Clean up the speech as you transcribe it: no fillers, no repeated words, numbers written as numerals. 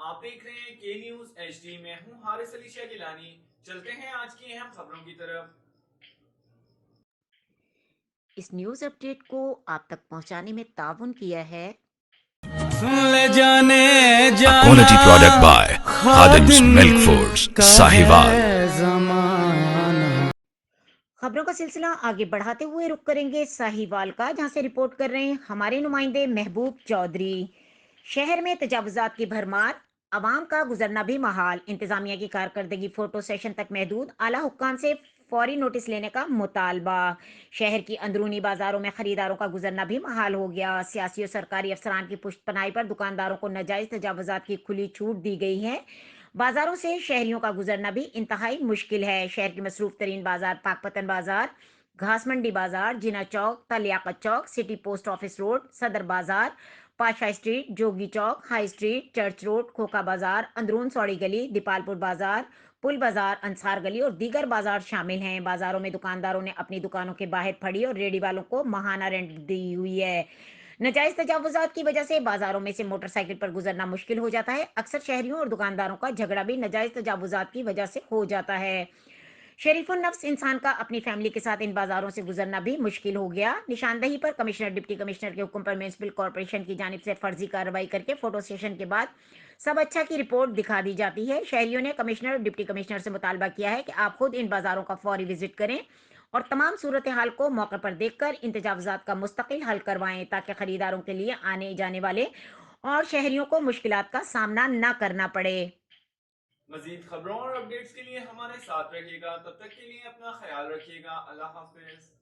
آپ دیکھ رہے ہیں کے نیوز ایچ ڈی میں ہوں حارث علی شاہ گیلانی۔ چلتے ہیں آج کی اہم خبروں کی طرف۔ اس نیوز اپڈیٹ کو آپ تک پہنچانے میں تعاون کیا ہے لے جانے A جانا quality product by Khadim's Khadim Milk Foods, کا Sahiwal. ہے زمانہ۔ خبروں کا سلسلہ آگے بڑھاتے ہوئے رخ کریں گے ساہیوال کا، جہاں سے رپورٹ کر رہے ہیں ہمارے نمائندے محبوب چودھری۔ شہر میں تجاوزات کی بھرمار، عوام کا گزرنا بھی محال، انتظامیہ کی کارکردگی فوٹو سیشن تک محدود، اعلیٰ حکام سے فوری نوٹس لینے کا مطالبہ۔ شہر کی اندرونی بازاروں میں خریداروں کا گزرنا بھی محال ہو گیا۔ سیاسی اور سرکاری افسران کی پشت پناہی پر دکانداروں کو ناجائز تجاوزات کی کھلی چھوٹ دی گئی ہے۔ بازاروں سے شہریوں کا گزرنا بھی انتہائی مشکل ہے۔ شہر کی مصروف ترین بازار پاک پتن بازار، گھاس منڈی بازار، جنا چوک، تلیاقت چوک، سٹی پوسٹ آفس روڈ، صدر بازار، پاشا اسٹریٹ، جوگی چوک، ہائی اسٹریٹ، چرچ روڈ، کھوکھا بازار، اندرون سوڑی گلی، دیپال پور بازار، پل بازار، انصار گلی اور دیگر بازار شامل ہیں۔ بازاروں میں دکانداروں نے اپنی دکانوں کے باہر پھڑی اور ریڑھی والوں کو ماہانہ رینٹ دی ہوئی ہے۔ ناجائز تجاوزات کی وجہ سے بازاروں میں سے موٹر سائیکل پر گزرنا مشکل ہو جاتا ہے۔ اکثر شہریوں اور دکانداروں کا جھگڑا بھی ناجائز تجاوزات کی وجہ سے ہو جاتا ہے۔ شریف النفس انسان کا اپنی فیملی کے ساتھ ان بازاروں سے گزرنا بھی مشکل ہو گیا۔ نشاندہی پر کمشنر ڈپٹی کمشنر کے حکم پر میونسپل کارپوریشن کی جانب سے فرضی کارروائی کر کے فوٹو سیشن کے بعد سب اچھا کی رپورٹ دکھا دی جاتی ہے۔ شہریوں نے کمشنر اور ڈپٹی کمشنر سے مطالبہ کیا ہے کہ آپ خود ان بازاروں کا فوری وزٹ کریں اور تمام صورتحال کو موقع پر دیکھ کر ان تجاوزات کا مستقل حل کروائیں، تاکہ خریداروں کے لیے آنے جانے والے اور شہریوں کو مشکلات کا سامنا نہ کرنا پڑے۔ مزید خبروں اور اپڈیٹس کے لیے ہمارے ساتھ رہیے گا، تب تک کے لیے اپنا خیال رکھیے گا۔ اللہ حافظ۔